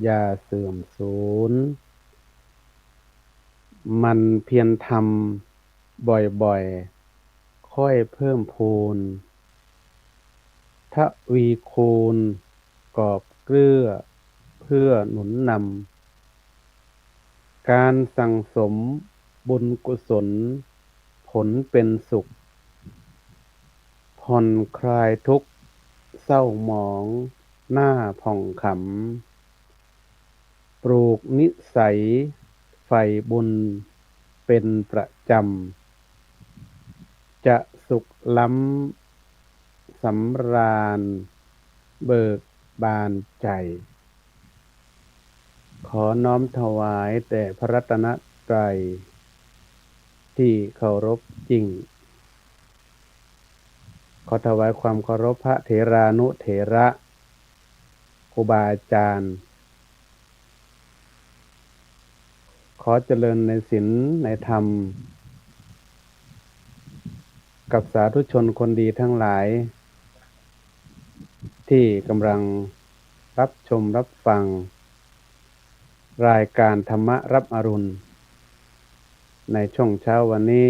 อย่าเสื่อมสูญมันเพียรทำบ่อยๆค่อยเพิ่มพูนทวีคูณกอบเกลือเพื่อหนุนนำการสั่งสมบุญกุศลผลเป็นสุขผ่อนคลายทุกข์เศร้าหมองหน้าผ่องขำปลูกนิสัยใฝ่บุญเป็นประจำจะสุขล้ำสำราญเบิกบานใจขอน้อมถวายแด่พระรัตนตรัยที่เคารพจริงขอถวายความเคารพพระเถรานุเถระครูบาอาจารย์ขอเจริญในศีลในธรรมกับสาธุชนคนดีทั้งหลายที่กำลังรับชมรับฟังรายการธรรมรับอรุณในช่วงเช้าวันนี้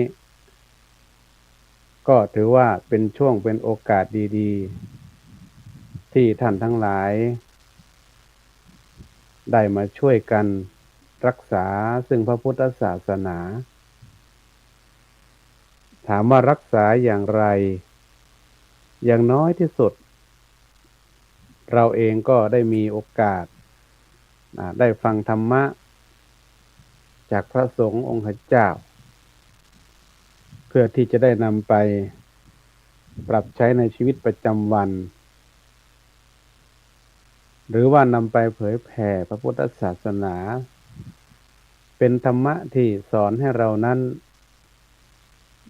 ก็ถือว่าเป็นช่วงเป็นโอกาสดีๆที่ท่านทั้งหลายได้มาช่วยกันรักษาซึ่งพระพุทธศาสนาถามว่ารักษาอย่างไรอย่างน้อยที่สุดเราเองก็ได้มีโอกาสได้ฟังธรรมะจากพระสงฆ์องค์เจ้าเพื่อที่จะได้นำไปปรับใช้ในชีวิตประจำวันหรือว่านำไปเผยแผ่พระพุทธศาสนาเป็นธรรมะที่สอนให้เรานั้น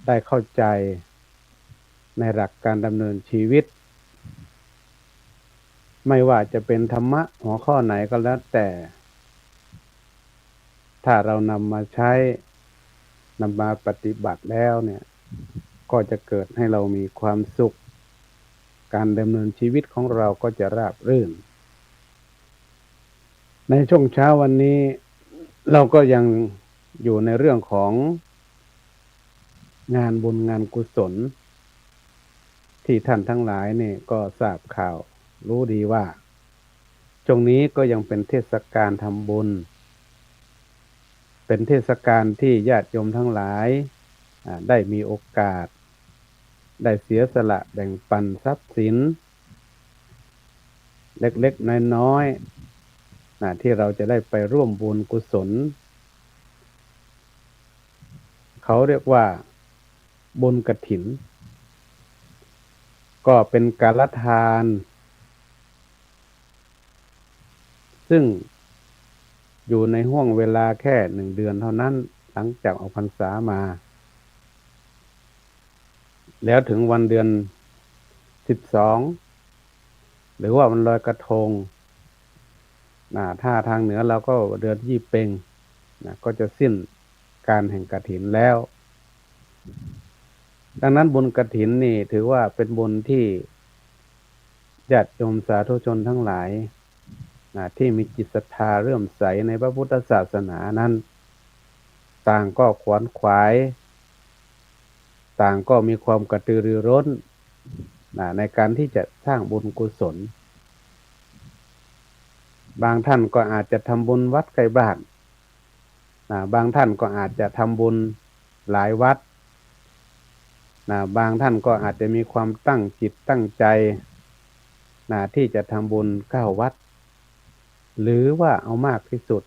ได้เข้าใจในหลักการดำเนินชีวิตไม่ว่าจะเป็นธรรมะหัวข้อไหนก็แล้วแต่ถ้าเรานำมาใช้นำมาปฏิบัติแล้วเนี่ยก็จะเกิดให้เรามีความสุขการดำเนินชีวิตของเราก็จะราบรื่นในช่วงเช้าวันนี้เราก็ยังอยู่ในเรื่องของงานบุญงานกุศลที่ท่านทั้งหลายเนี่ยก็ทราบข่าวรู้ดีว่าช่วงนี้ก็ยังเป็นเทศกาลทำบุญเป็นเทศกาลที่ญาติโยมทั้งหลายได้มีโอกาสได้เสียสละแบ่งปันทรัพย์สินเล็กๆน้อยๆที่เราจะได้ไปร่วมบุญกุศลเขาเรียกว่าบุญกฐินก็เป็นการทานซึ่งอยู่ในห่วงเวลาแค่1 เดือนเท่านั้นหลังจากออกพรรษามาแล้วถึงวันเดือน12หรือว่าวันลอยกระทงถ้าทางเหนือเราก็เดือนยี่เปงก็จะสิ้นการแห่งกฐินแล้วดังนั้นบุญกฐินนี่ถือว่าเป็นบุญที่ญาติโยมสาธุชนทั้งหลายที่มีจิตศรัทธาเลื่อมใสในพระพุทธศาสนานั้นต่างก็ขวนขวายต่างก็มีความกระตือรือร้นในการที่จะสร้างบุญกุศลบางท่านก็อาจจะทำบุญวัดใกล้บ้านบางท่านก็อาจจะทำบุญหลายวัดบางท่านก็อาจจะมีความตั้งจิตตั้งใจที่จะทำบุญ9 วัดหรือว่าเอามากที่สุด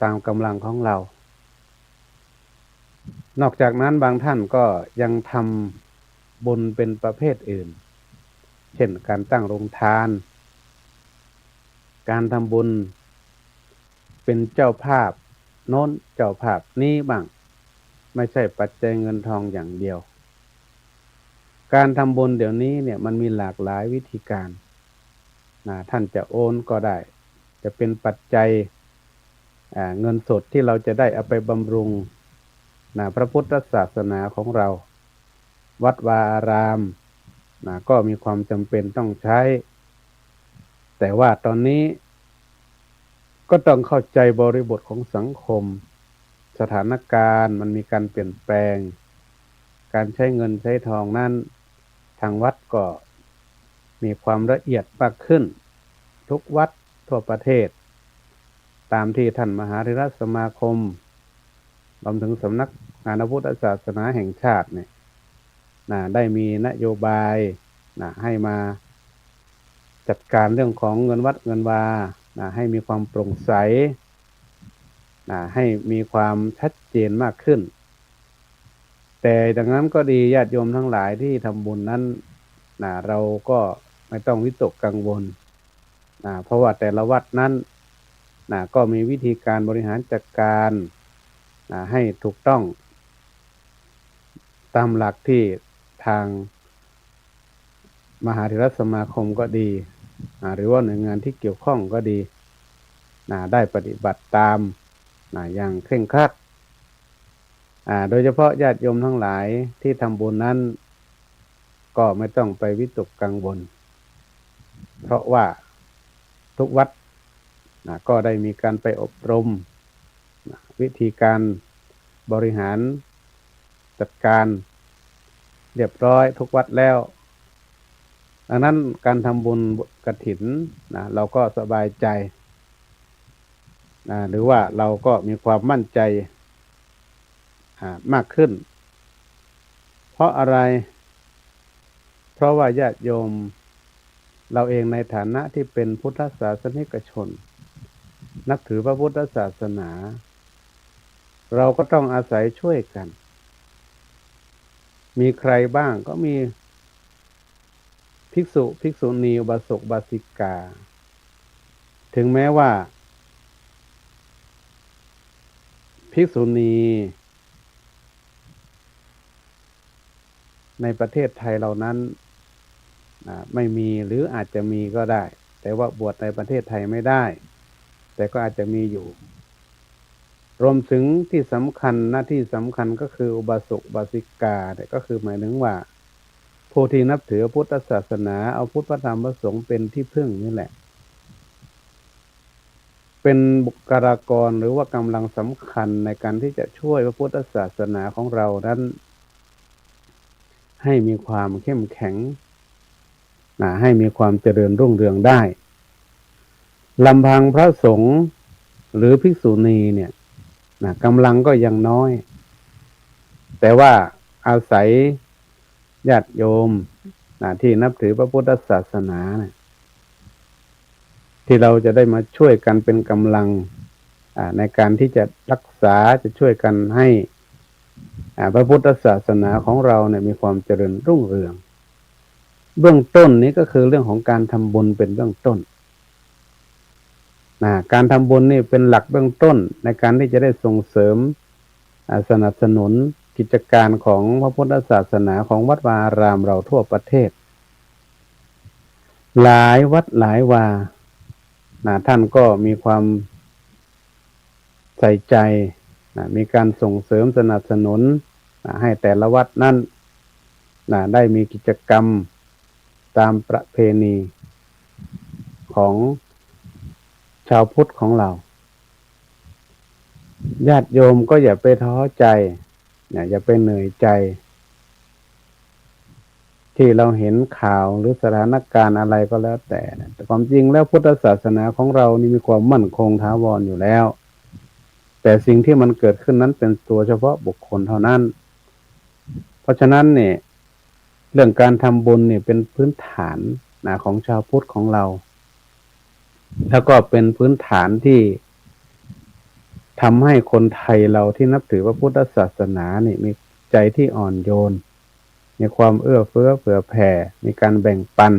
ตามกำลังของเรานอกจากนั้นบางท่านก็ยังทำบุญเป็นประเภทอื่นเช่นการตั้งโรงทานการทำบุญเป็นเจ้าภาพโน้นเจ้าภาพนี้บ้างไม่ใช่ปัจจัยเงินทองอย่างเดียวการทำบุญเดี๋ยวนี้เนี่ยมันมีหลากหลายวิธีการท่านจะโอนก็ได้จะเป็นปัจจัยเงินสดที่เราจะได้เอาไปบำรุงพระพุทธศาสนาของเราวัดวาอารามก็มีความจำเป็นต้องใช้แต่ว่าตอนนี้ ก็ต้องเข้าใจบริบทของสังคมสถานการณ์มันมีการเปลี่ยนแปลงการใช้เงินใช้ทองนั้นทางวัดก็มีความละเอียดมากขึ้นทุกวัดทั่วประเทศตามที่ท่านมหาเถรสมาคมรวมถึงสำนักงานพระพุทธศาสนาแห่งชาติเนี่ยได้มีนโยบายให้มาจัดการเรื่องของเงินวัดเงินวาให้มีความโปร่งใสให้มีความชัดเจนมากขึ้นแต่ดังนั้นก็ดีญาติโยมทั้งหลายที่ทำบุญนั้นเราก็ไม่ต้องวิตกกังวลเพราะว่าแต่ละวัดนั้นก็มีวิธีการบริหารจัดการให้ถูกต้องตามหลักที่ทางมหาเถรสมาคมก็ดีหรือว่าหน่วยงานที่เกี่ยวข้องก็ดีได้ปฏิบัติตามอย่างเคร่งครัดโดยเฉพาะญาติโยมทั้งหลายที่ทำบุญนั้นก็ไม่ต้องไปวิตกกังวลเพราะว่าทุกวัดก็ได้มีการไปอบรมวิธีการบริหารจัดการเรียบร้อยทุกวัดแล้วดังนั้นการทำบุญกฐินเราก็สบายใจหรือว่าเราก็มีความมั่นใจมากขึ้นเพราะอะไรเพราะว่าญาติโยมเราเองในฐานะที่เป็นพุทธศาสนิกชนนับถือพระพุทธศาสนาเราก็ต้องอาศัยช่วยกันมีใครบ้างก็มีภิกษุภิกษุณีอุบาสกอุบาสิกาถึงแม้ว่าภิกษุณีในประเทศไทยเหล่านั้นไม่มีหรืออาจจะมีก็ได้แต่ว่าบวชในประเทศไทยไม่ได้แต่ก็อาจจะมีอยู่รวมถึงที่สำคัญหน้าที่สำคัญก็คืออุบาสกอุบาสิกาเนี่ยก็คือหมายถึงว่าผู้ที่นับถือพุทธศาสนาเอาพุทธธรรมพระสงฆ์เป็นที่พึ่งนี่แหละเป็นบุคลากรหรือว่ากำลังสำคัญในการที่จะช่วยพระพุทธศาสนาของเรานั้นให้มีความเข้มแข็งให้มีความเจริญรุ่งเรืองได้ลำพังพระสงฆ์หรือภิกษุณีเนี่ยกำลังก็ยังน้อยแต่ว่าอาศัยญาติโยมที่นับถือพระพุทธศาสนาที่เราจะได้มาช่วยกันเป็นกำลังในการที่จะรักษาจะช่วยกันให้พระพุทธศาสนาของเราเนี่ยมีความเจริญรุ่งเรืองเบื้องต้นนี้ก็คือเรื่องของการทำบุญเป็นเบื้องต้นการทำบุญนี่เป็นหลักเบื้องต้นในการที่จะได้ส่งเสริมสนับสนุนกิจการของพระพุทธศาสนาของวัดวาอารามเราทั่วประเทศหลายวัดหลายวาท่านก็มีความใส่ใจมีการส่งเสริมสนับสนุนให้แต่ละวัดนั้นได้มีกิจกรรมตามประเพณีของชาวพุทธของเราญาติโยมก็อย่าไปท้อใจอย่าไปเหนื่อยใจที่เราเห็นข่าวหรือสถานการณ์อะไรก็แล้วแต่ความจริงแล้วพุทธศาสนาของเรานี่มีความมั่นคงถาวรอยู่แล้วแต่สิ่งที่มันเกิดขึ้นนั้นเป็นตัวเฉพาะบุคคลเท่านั้นเพราะฉะนั้นเนี่ยเรื่องการทำบุญเนี่ยเป็นพื้นฐานของชาวพุทธของเราแล้วก็เป็นพื้นฐานที่ทำให้คนไทยเราที่นับถือพระพุทธศาสนาเนี่ยมีใจที่อ่อนโยนมีความเอื้อเฟื้อเผื่อแผ่มีการแบ่งปัน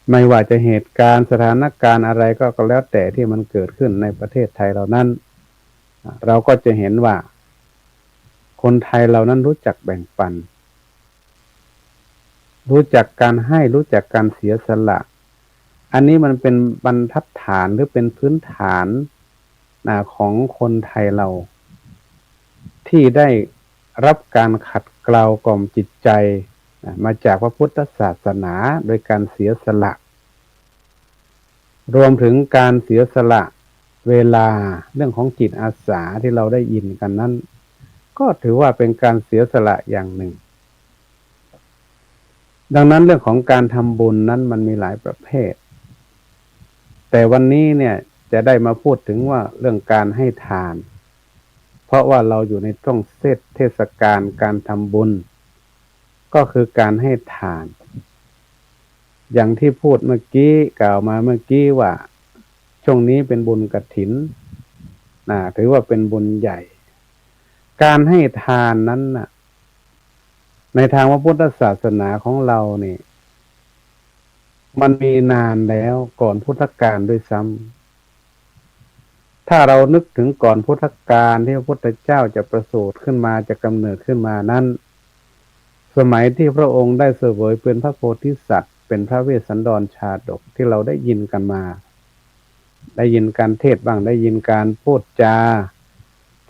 ไม่ว่าจะเหตุการณ์สถานการณ์อะไรก็แล้วแต่ที่มันเกิดขึ้นในประเทศไทยเรานั้นเราก็จะเห็นว่าคนไทยเรานั้นรู้จักแบ่งปันรู้จักการให้รู้จักการเสียสละอันนี้มันเป็นบรรทัดฐานหรือเป็นพื้นฐานของคนไทยเราที่ได้รับการขัดเกลากล่อมจิตใจมาจากพระพุทธศาสนาโดยการเสียสละ รวมถึงการเสียสละเวลาเรื่องของจิตอาสาที่เราได้ยินกันนั้นก็ถือว่าเป็นการเสียสละอย่างหนึ่งดังนั้นเรื่องของการทำบุญนั้นมันมีหลายประเภทแต่วันนี้เนี่ยจะได้มาพูดถึงว่าเรื่องการให้ทานเพราะว่าเราอยู่ในช่วงเทศกาลการทำบุญก็คือการให้ทานอย่างที่พูดเมื่อกี้กล่าวมาเมื่อกี้ว่าช่วงนี้เป็นบุญกฐินถือว่าเป็นบุญใหญ่การให้ทานนั้นน่ะในทางพระพุทธศาสนาของเราเนี่ยมันมีนานแล้วก่อนพุทธกาลด้วยซ้ำถ้าเรานึกถึงก่อนพุทธกาลที่พระพุทธเจ้าจะประสูติขึ้นมาจะกำเนิดขึ้นมานั้นสมัยที่พระองค์ได้เสวยเป็นพระโพธิสัตว์เป็นพระเวสสันดรชาดกที่เราได้ยินกันมาได้ยินการเทศบ้างได้ยินการพูดจา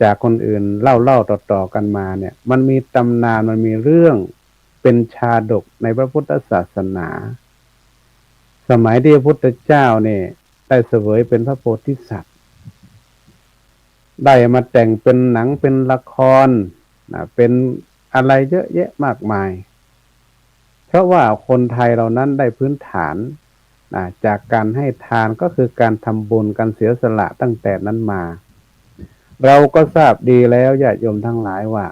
จากคนอื่นเล่าต่อกันมาเนี่ยมันมีตำนานมันมีเรื่องเป็นชาดกในพระพุทธศาสนาสมัยที่พระพุทธเจ้าเนี่ยได้เสวยเป็นพระโพธิสัตว์ได้มาแต่งเป็นหนังเป็นละครเป็นอะไรเยอะแยะมากมายเพราะว่าคนไทยเรานั้นได้พื้นฐานจากการให้ทานก็คือการทำบุญการเสียสละตั้งแต่นั้นมาเราก็ทราบดีแล้วญาติโยมทั้งหลายว่า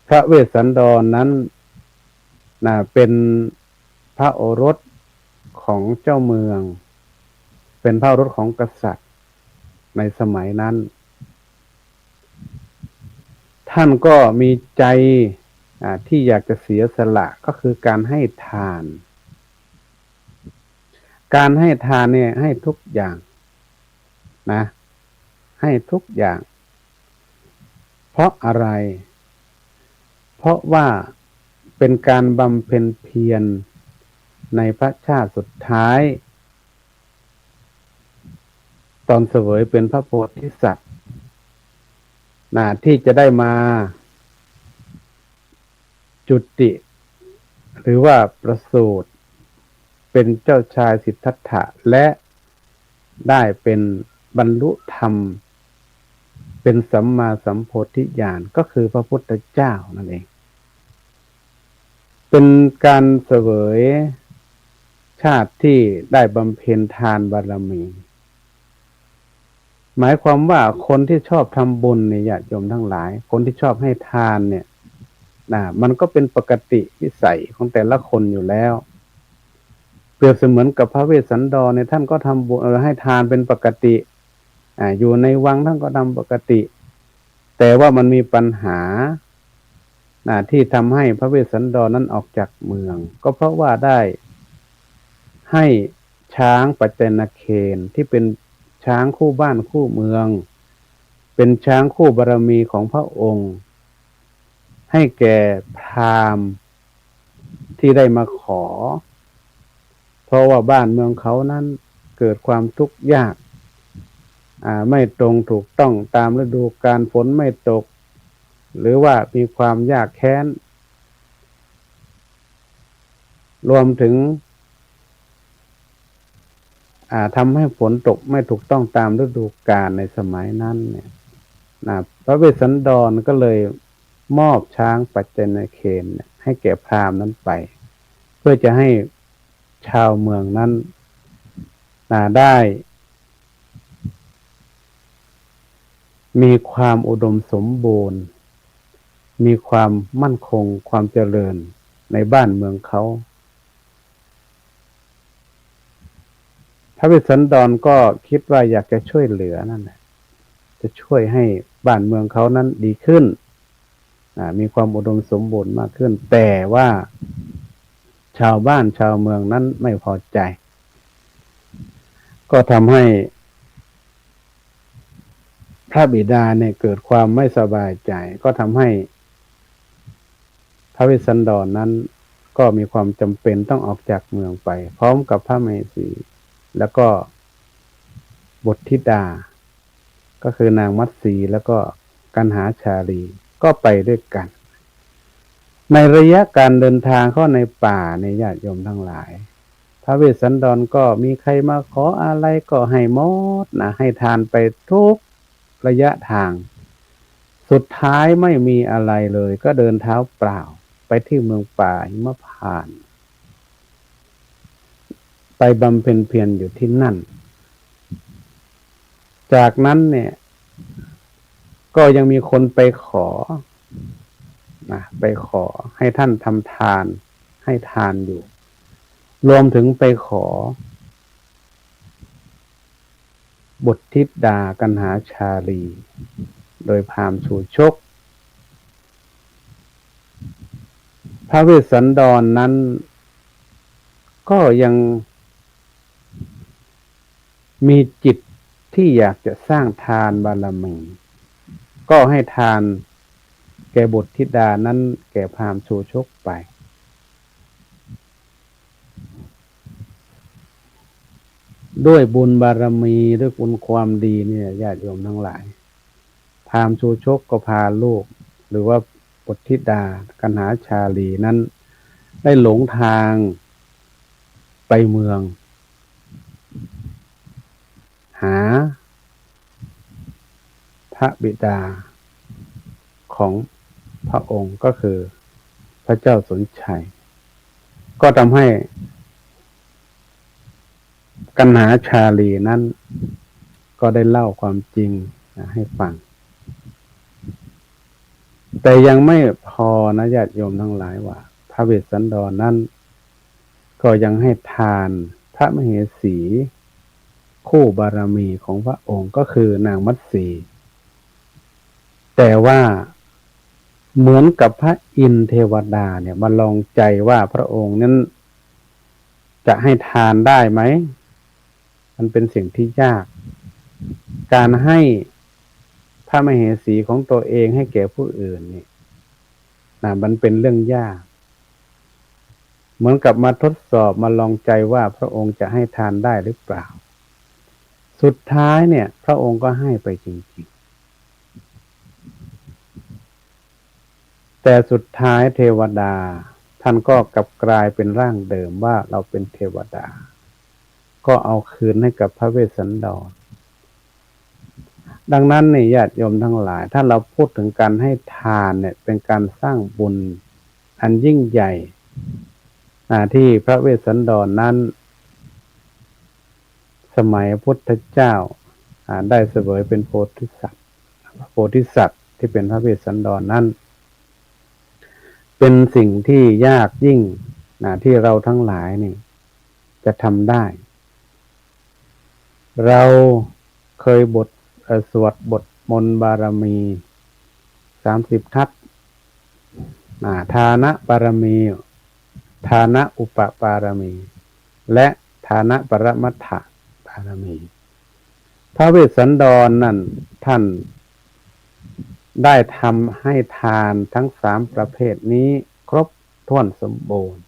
พระเวสสันดรนั้นเป็นพระโอรสของเจ้าเมืองเป็นพระโอรสของกษัตริย์ในสมัยนั้นท่านก็มีใจที่อยากจะเสียสละก็คือการให้ทานการให้ทานเนี่ยให้ทุกอย่างนะให้ทุกอย่างเพราะอะไรเพราะว่าเป็นการบำเพ็ญเพียรในพระชาติสุดท้ายตอนเสวยเป็นพระโพธิสัตว์ที่จะได้มาจุติหรือว่าประสูติเป็นเจ้าชายสิทธัตถะและได้เป็นบรรลุธรรมเป็นสัมมาสัมโพธิญาณก็คือพระพุทธเจ้านั่นเองเป็นการเสวยชาติที่ได้บำเพ็ญทานบารมีหมายความว่าคนที่ชอบทำบุญเนี่ยญาติโยมทั้งหลายคนที่ชอบให้ทานเนี่ยมันก็เป็นปกติวิสัยของแต่ละคนอยู่แล้วเปรียบเสมือนกับพระเวสสันดรเนี่ยท่านก็ทำบุญให้ทานเป็นปกติอยู่ในวังท่านก็ทำปกติแต่ว่ามันมีปัญหาที่ทำให้พระเวสสันดรนั้นออกจากเมืองก็เพราะว่าได้ให้ช้างปัจเจนเคนที่เป็นช้างคู่บ้านคู่เมืองเป็นช้างคู่บารมีของพระองค์ให้แก่พราหมณ์ที่ได้มาขอเพราะว่าบ้านเมืองเขานั้นเกิดความทุกข์ยากไม่ตรงถูกต้องตามฤดูกาลฝนไม่ตกหรือว่ามีความยากแค้นรวมถึงทำให้ฝนตกไม่ถูกต้องตามฤดูกาลในสมัยนั้นเนี่ยพระเวสสันดรก็เลยมอบช้างปัจเจนเคนให้แก่พราหมณ์นั้นไปเพื่อจะให้ชาวเมืองนั้นได้มีความอุดมสมบูรณ์มีความมั่นคงความเจริญในบ้านเมืองเขาพระเวสสันดรก็คิดว่าอยากจะช่วยเหลือนั่นแหละจะช่วยให้บ้านเมืองเขานั้นดีขึ้นมีความอุดมสมบูรณ์มากขึ้นแต่ว่าชาวบ้านชาวเมืองนั้นไม่พอใจก็ทำให้พระบิดาเนี่ยเกิดความไม่สบายใจก็ทำให้พระเวสสันดรนั้นก็มีความจำเป็นต้องออกจากเมืองไปพร้อมกับพระมเหสีแล้วก็บุตรธิดาก็คือนางมัตสีแล้วก็กันหาชาลีก็ไปด้วยกันในระยะการเดินทางเข้าในป่าในญาติโยมทั้งหลายพ ระเวสสันดรก็มีใครมาขออะไรก็ให้หมดนะให้ทานไปทุกระยะทางสุดท้ายไม่มีอะไรเลยก็เดินเท้าเปล่าไปที่เมืองป่าหิมพานต์ไปบำเพ็ญเพียรอยู่ที่นั่นจากนั้นเนี่ยก็ยังมีคนไปขอนะไปขอให้ท่านทำทานให้ทานอยู่รวมถึงไปขอบุตรธิดากันหาชาลีโดยพราหมณ์ชูชกพระเวสสันดรนั้นก็ยังมีจิตที่อยากจะสร้างทานบารมีก็ให้ทานแก่บุตรธิดานั้นแก่พราหมณ์ชูชกไปด้วยบุญบารมีด้วยบุญความดีเนี่ยญาติโยมทั้งหลายพราหมณ์ชูชกก็พาลูกหรือว่าบุตรธิดากันหาชาลีนั้นได้หลงทางไปเมืองหาพระบิดาของพระองค์ก็คือพระเจ้าสนชัยก็ทำให้กันหาชาลีนั้นก็ได้เล่าความจริงให้ฟังแต่ยังไม่พอนะญาติโยมทั้งหลายว่าพระเวสสันดรนั้นก็ยังให้ทานพระมเหสีคู่บารมีของพระองค์ก็คือนางมัตสีแต่ว่าเหมือนกับพระอินทร์เทวดาเนี่ยมาลองใจว่าพระองค์นั้นจะให้ทานได้ไหมมันเป็นสิ่งที่ยากการให้พระมเหสีของตัวเองให้แก่ผู้อื่นนี่มันเป็นเรื่องยากเหมือนกับมาทดสอบมาลองใจว่าพระองค์จะให้ทานได้หรือเปล่าสุดท้ายเนี่ยพระองค์ก็ให้ไปจริงๆแต่สุดท้ายเทวดาท่านก็กลับกลายเป็นร่างเดิมว่าเราเป็นเทวดาก็เอาคืนให้กับพระเวสสันดรดังนั้นเนี่ยญาติโยมทั้งหลายถ้าเราพูดถึงการให้ทานเนี่ยเป็นการสร้างบุญอันยิ่งใหญ่ที่พระเวสสันดรนั้นสมัยพุทธเจ้าได้เสวยเป็นโพธิสัตว์ที่เป็นพระเวสสันดรนั้นเป็นสิ่งที่ยากยิ่งที่เราทั้งหลายนี่จะทำได้เราเคยสวดบทมนต์บารมี30 ทัศทานะบารมีทานะอุปปารมีและทานะปรมัตถบารมีพระเวสสันดรนั่นท่านได้ทำให้ทานทั้ง3 ประเภทนี้ครบถ้วนสมบูรณ์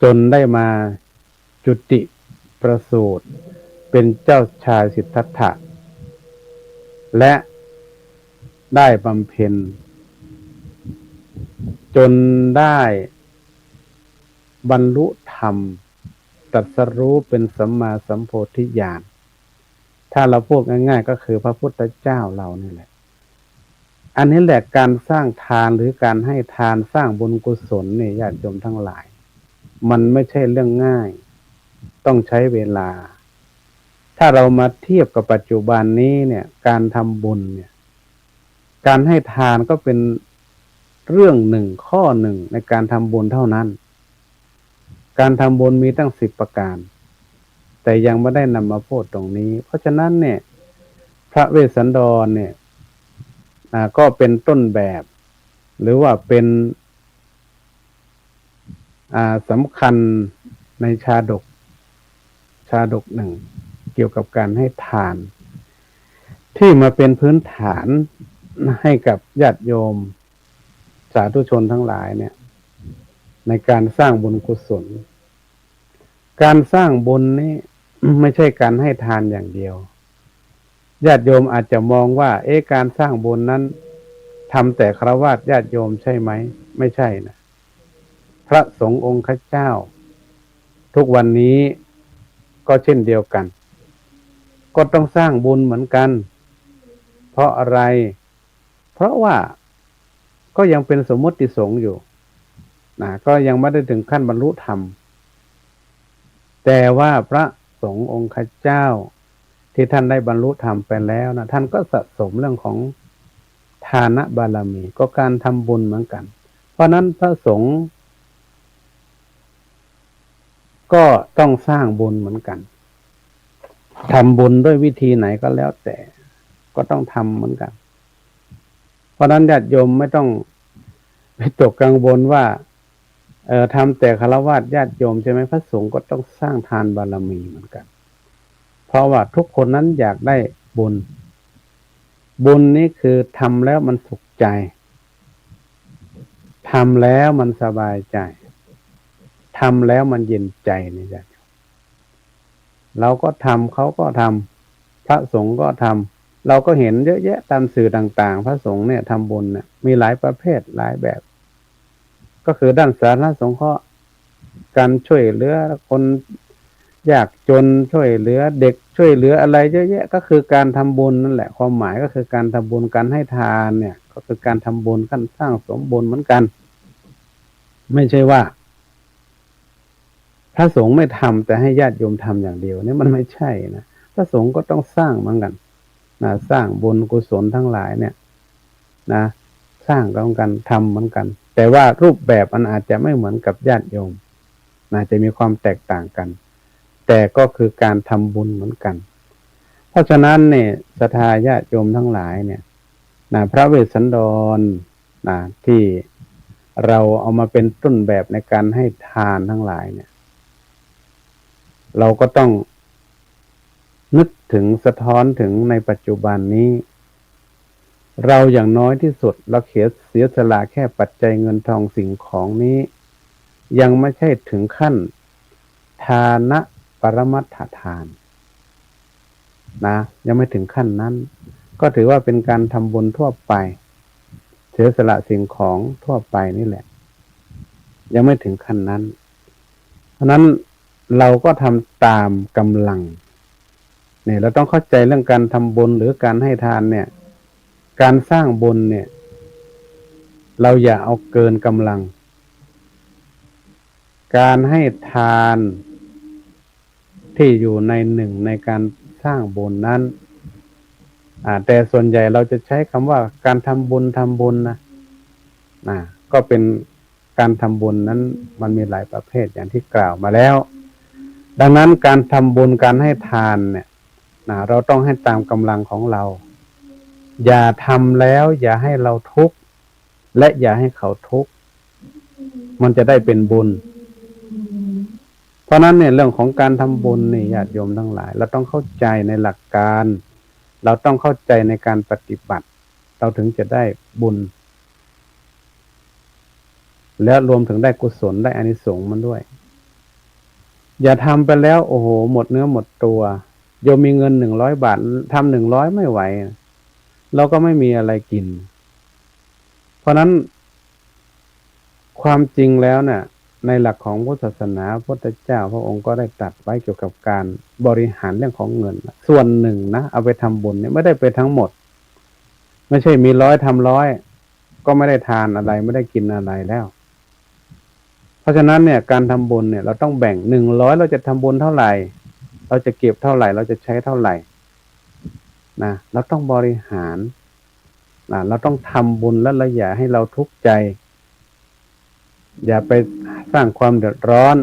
จนได้มาจุติประสูติเป็นเจ้าชายสิทธัตถะและได้บำเพ็ญจนได้บรรลุธรรมตรัสรู้เป็นสัมมาสัมโพธิญาณถ้าเราพูดง่ายๆก็คือพระพุทธเจ้าเรานี่แหละอันนี้แหละการสร้างทานหรือการให้ทานสร้างบุญกุศลเนี่ยญาติโยมทั้งหลายมันไม่ใช่เรื่องง่ายต้องใช้เวลาถ้าเรามาเทียบกับปัจจุบันนี้เนี่ยการทำบุญเนี่ยการให้ทานก็เป็นเรื่องหนึ่งข้อหนึ่งในการทำบุญเท่านั้นการทำบุญมีตั้ง10 ประการแต่ยังไม่ได้นำมาพูดตรงนี้เพราะฉะนั้นเนี่ยพระเวสสันดรเนี่ยก็เป็นต้นแบบหรือว่าเป็นสำคัญในชาดกหนึ่งเกี่ยวกับการให้ทานที่มาเป็นพื้นฐานให้กับญาติโยมสาธุชนทั้งหลายเนี่ยในการสร้างบุญกุศลการสร้างบุญนี้ไม่ใช่การให้ทานอย่างเดียวญาติโยมอาจจะมองว่าการสร้างบุญนั้นทำแต่ฆราวาสญาติโยมใช่ไหมไม่ใช่นะพระสงฆ์องค์ข้าเจ้า ทุกวันนี้ก็เช่นเดียวกันก็ต้องสร้างบุญเหมือนกันเพราะอะไรเพราะว่าก็ยังเป็นสมมติสงฆ์อยู่ก็ยังไม่ได้ถึงขั้นบรรลุธรรมแต่ว่าพระสงฆ์องค์เจ้าที่ท่านได้บรรลุธรรมไปแล้วนะท่านก็สะสมเรื่องของทานบารมีก็การทำบุญเหมือนกันเพราะนั้นพระสงฆ์ก็ต้องสร้างบุญเหมือนกันทำบุญด้วยวิธีไหนก็แล้วแต่ก็ต้องทำเหมือนกันเพราะนั้นญาติโยมไม่ต้องไปตกกังวลว่าทำแต่ฆราวาสญาติโยมใช่ไหมพระสงฆ์ก็ต้องสร้างทานบารมีเหมือนกันเพราะว่าทุกคนนั้นอยากได้บุญบุญนี้คือทำแล้วมันสุขใจทำแล้วมันสบายใจทำแล้วมันเย็นใจนี่จ้ะเราก็ทำเขาก็ทำพระสงฆ์ก็ทำเราก็เห็นเยอะแยะตามสื่อต่างๆพระสงฆ์เนี่ยทำบุญเนี่ยมีหลายประเภทหลายแบบก็คือด้านสาธารณสงเคราะห์การช่วยเหลือคนยากจนช่วยเหลือเด็กช่วยเหลืออะไรเยอะแยะก็คือการทำบุญนั่นแหละความหมายก็คือการทำบุญการให้ทานเนี่ยก็คือการทำบุญการสร้างสมบุญเหมือนกันไม่ใช่ว่าพระสงฆ์ไม่ทำแต่ให้ญาติโยมทำอย่างเดียวนี่มันไม่ใช่นะพระสงฆ์ก็ต้องสร้างเหมือนกันสร้างบุญกุศลทั้งหลายเนี่ยสร้างกันทำเหมือนกันแต่ว่ารูปแบบมันอาจจะไม่เหมือนกับญาติโยมจะมีความแตกต่างกันแต่ก็คือการทำบุญเหมือนกันเพราะฉะนั้นเนี่ยศรัทธาญาติโยมทั้งหลายเนี่ยพระเวสสันดรที่เราเอามาเป็นต้นแบบในการให้ทานทั้งหลายเนี่ยเราก็ต้องนึกถึงสะท้อนถึงในปัจจุบันนี้เราอย่างน้อยที่สุดเราเสียสละแค่ปัจจัยเงินทองสิ่งของนี้ยังไม่ใช่ถึงขั้นทานะปรมัตถทานยังไม่ถึงขั้นนั้นก็ถือว่าเป็นการทำบุญทั่วไปเสียสละสิ่งของทั่วไปนี่แหละยังไม่ถึงขั้นนั้นเพราะนั้นเราก็ทำตามกำลังเนี่ยเราต้องเข้าใจเรื่องการทำบุญหรือการให้ทานเนี่ยการสร้างบุญเนี่ยเราอย่าเอาเกินกำลังการให้ทานที่อยู่ในหนึ่งในการสร้างบุญนั้นแต่ส่วนใหญ่เราจะใช้คำว่าการทำบุญนะก็เป็นการทำบุญนั้นมันมีหลายประเภทอย่างที่กล่าวมาแล้วดังนั้นการทำบุญการให้ทานเนี่ยเราต้องให้ตามกำลังของเราอย่าทำแล้วอย่าให้เราทุกข์และอย่าให้เขาทุกข์มันจะได้เป็นบุญเพราะนั้นเนี่ยเรื่องของการทำบุญนี่ญาติโยมทั้งหลายเราต้องเข้าใจในหลักการเราต้องเข้าใจในการปฏิบัติเราถึงจะได้บุญและรวมถึงได้กุศลได้อานิสงส์มันด้วยอย่าทำไปแล้วโอ้โหหมดเนื้อหมดตัวโยมมีเงิน100 บาททำ100ไม่ไหวเราก็ไม่มีอะไรกินเพราะนั้นความจริงแล้วเนี่ยในหลักของพุทธศาสนาพระพุทธเจ้าพระองค์ก็ได้ตรัสไว้เกี่ยวกับการบริหารเรื่องของเงินส่วนหนึ่งเอาไปทำบุญเนี่ยไม่ได้ไปทั้งหมดไม่ใช่มี100ทำ100ก็ไม่ได้ทานอะไรไม่ได้กินอะไรแล้วเพราะฉะนั้นเนี่ยการทำบุญเนี่ยเราต้องแบ่ง100เราจะทำบุญเท่าไหร่เราจะเก็บเท่าไหร่เราจะใช้เท่าไหร่เราต้องบริหารเราต้องทำบุญแล้วเราอย่าให้เราทุกข์ใจอย่าไปสร้างความเดือดร้อน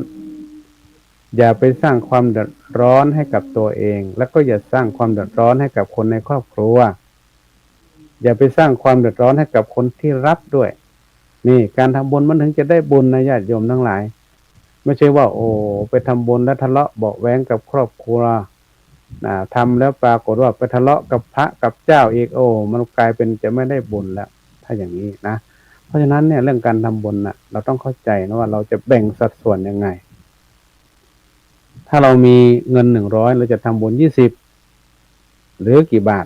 อย่าไปสร้างความเดือดร้อนให้กับตัวเองแล้วก็อย่าสร้างความเดือดร้อนให้กับคนในครอบครัวอย่าไปสร้างความเดือดร้อนให้กับคนที่รับด้วยนี่การทำบุญมันถึงจะได้บุญนะญาติโยมทั้งหลายไม่ใช่ว่าโอ้ไปทำบุญแล้วทะเลาะเบาะแว้งกับครอบครัวทำแล้วปรากฏว่าไปทะเลาะกับพระกับเจ้าอีกโอ้มันกลายเป็นจะไม่ได้บุญแล้วถ้าอย่างนี้นะเพราะฉะนั้นเนี่ยเรื่องการทำบุญเราต้องเข้าใจนะว่าเราจะแบ่งสัดส่วนยังไงถ้าเรามีเงิน100เราจะทำบุญ20หรือกี่บาท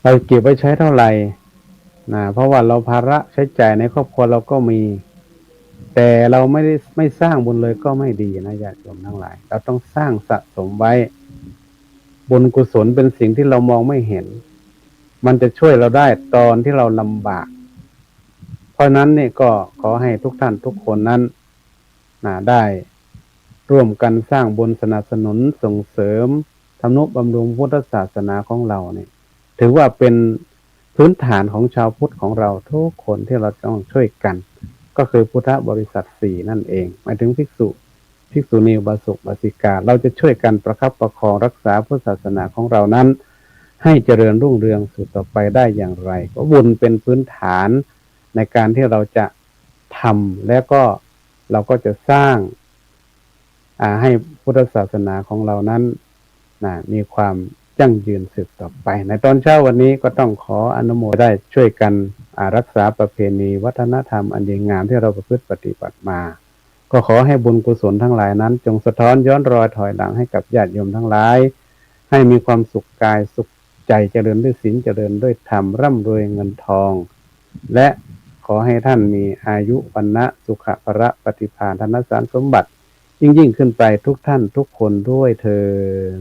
เราเก็บไว้ใช้เท่าไหร่เพราะว่าเราภาระใช้จ่ายในครอบครัวเราก็มี แต่เราไม่สร้างบุญเลยก็ไม่ดีนะญาติโยมทั้งหลายเราต้องสร้างสะสมไว้บุญกุศลเป็นสิ่งที่เรามองไม่เห็นมันจะช่วยเราได้ตอนที่เราลำบากเพราะนั้นเนี่ยก็ขอให้ทุกท่านทุกคนนั้นได้ร่วมกันสร้างบุญสนับสนุนส่งเสริมทำนุบำรุงพุทธศาสนาของเราเนี่ยถือว่าเป็นพื้นฐานของชาวพุทธของเราทุกคนที่เราต้องช่วยกันก็คือพุทธบริษัทสี่นั่นเองหมายถึงภิกษุณีอุบาสกอุบาสิกาเราจะช่วยกันประคับประคองรักษาพุทธศาสนาของเรานั้นให้เจริญรุ่งเรืองสู่ต่อไปได้อย่างไรก็บุญเป็นพื้นฐานในการที่เราจะทำแล้วก็เราก็จะสร้างให้พุทธศาสนาของเรานั้นมีความยั่งยืนสืบต่อไปในตอนเช้าวันนี้ก็ต้องขออนุโมทนาได้ช่วยกันรักษาประเพณีวัฒนธรรมอันดีงามที่เราประพฤติปฏิบัติมาก็ขอให้บุญกุศลทั้งหลายนั้นจงสะท้อนย้อนรอยถอยหลังให้กับญาติโยมทั้งหลายให้มีความสุขกายสุขใจเจริญด้วยศีลเจริญด้วยธรรมร่ำรวยเงินทองและขอให้ท่านมีอายุวันนะสุขะภระปฏิภาณธนสารสมบัติยิ่งขึ้นไปทุกท่านทุกคนด้วยเทอญ